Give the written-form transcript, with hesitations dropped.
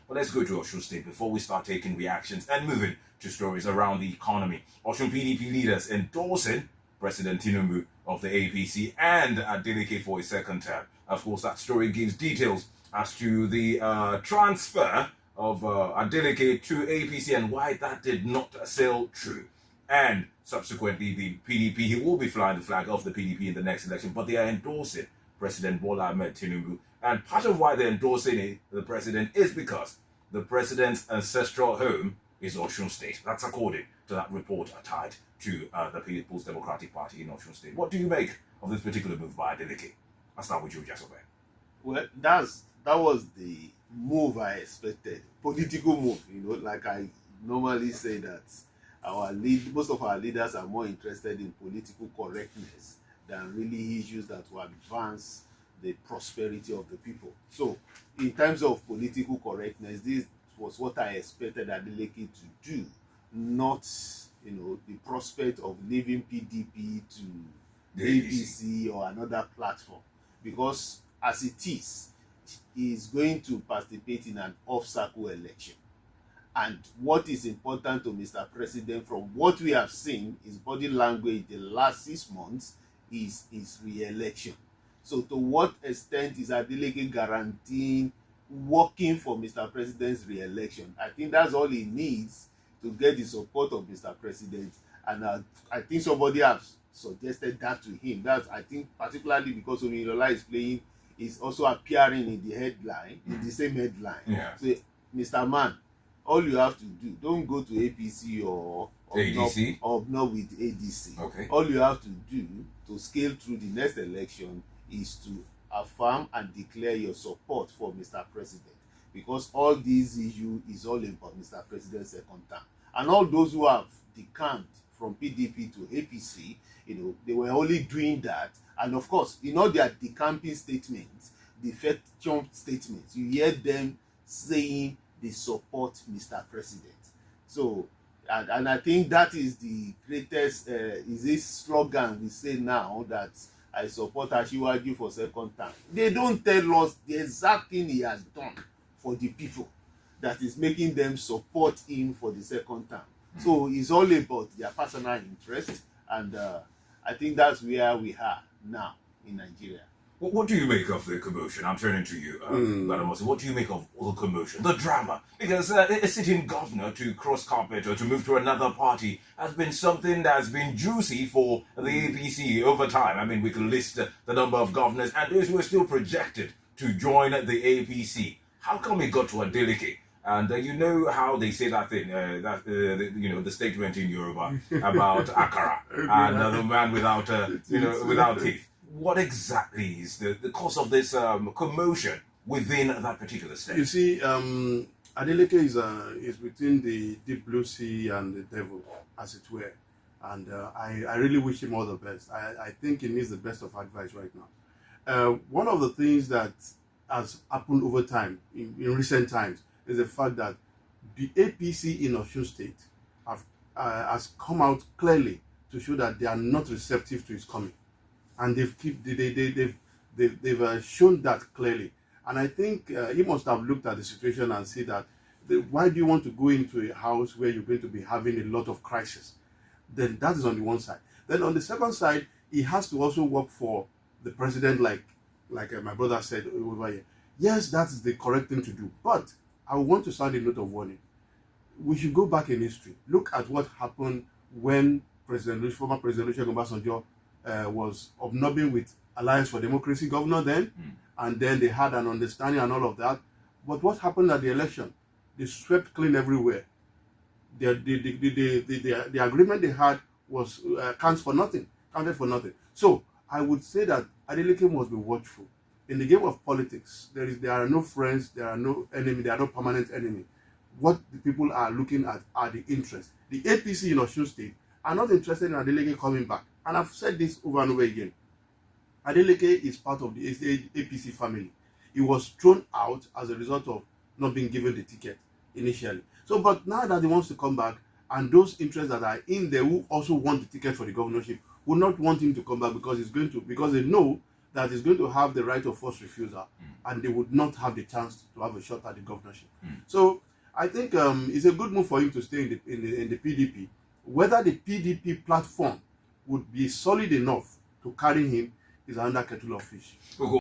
But let's go to Osun State before we start taking reactions and moving to stories around the economy. Osun PDP leaders endorsing President Tinubu of the APC and Adeleke for a second term. Of course, that story gives details as to the transfer of Adeleke to APC and why that did not sail true. And subsequently, the PDP, he will be flying the flag of the PDP in the next election, but they are endorsing President Tinubu. And part of why they're endorsing the president is because the president's ancestral home is Osun State. That's according to that report tied to the People's Democratic Party in Osun State. What do you make of this particular move by Adeleke? I'll start with you, Jasobe. Well, that was the move I expected. Political move, like I normally say that most of our leaders are more interested in political correctness than really issues that will advance the prosperity of the people. So, in terms of political correctness, this was what I expected Adeleke to do, not the prospect of leaving PDP to APC or another platform, because as it is, he is going to participate in an off-cycle election. And what is important to Mr. President, from what we have seen, his body language the last 6 months, is his re-election. So to what extent is Adeleke guaranteeing working for Mr. President's re-election? I think that's all he needs to get the support of Mr. President. And I think somebody has suggested that to him. That's, I think, particularly because Omilola is playing, is also appearing in the headline, in the same headline. Yeah. So, Mr. Man, all you have to do, don't go to APC or ADC or not with ADC. Okay. All you have to do to scale through the next election is to affirm and declare your support for Mr. President, because all these issues is all about Mr. President's second term. And all those who have decamped from PDP to APC, they were only doing that. And of course, in all their decamping statements, defection statements, you hear them saying they support Mr. President. So, and I think that is the greatest, is this slogan we say now, that I support Asiwaju for second term. They don't tell us the exact thing he has done for the people that is making them support him for the second term. So it's all about their personal interest, and I think that's where we are now in Nigeria. What do you make of the commotion? I'm turning to you, Madam Osun. What do you make of all the commotion, the drama? Because a sitting governor to cross carpet or to move to another party has been something that's been juicy for the APC over time. I mean, we can list the number of governors and those who are still projected to join the APC. How come it got to Adeleke? And you know how they say that thing, the statement in Yoruba about Akara and the man without, without teeth. What exactly is the cause of this commotion within that particular state? You see, Adeleke is between the deep blue sea and the devil, as it were. And I really wish him all the best. I think he needs the best of advice right now. One of the things that has happened over time, in recent times, is the fact that the APC in Osun State has come out clearly to show that they are not receptive to his coming. And they've shown that clearly. And I think he must have looked at the situation and see that, why do you want to go into a house where you're going to be having a lot of crisis? Then that is on the one side. Then on the second side, he has to also work for the president, like my brother said over here. Yes, that is the correct thing to do. But I want to sound a note of warning. We should go back in history. Look at what happened when former President Olusegun Obasanjo was hobnobbing with Alliance for Democracy governor then, and then they had an understanding and all of that. But what happened at the election? They swept clean everywhere. The agreement they had was counted for nothing. So I would say that Adeleke must be watchful. In the game of politics, there are no friends, there are no enemy, there are no permanent enemy. What the people are looking at are the interests. The APC in Osun State are not interested in Adeleke coming back. And I've said this over and over again. Adeleke is part of the APC family. He was thrown out as a result of not being given the ticket initially. So, but now that he wants to come back, and those interests that are in there who also want the ticket for the governorship will not want him to come back, because they know that is going to have the right of first refusal, and they would not have the chance to have a shot at the governorship. So I think it's a good move for him to stay in the PDP. Whether the PDP platform would be solid enough to carry him is another kettle of fish.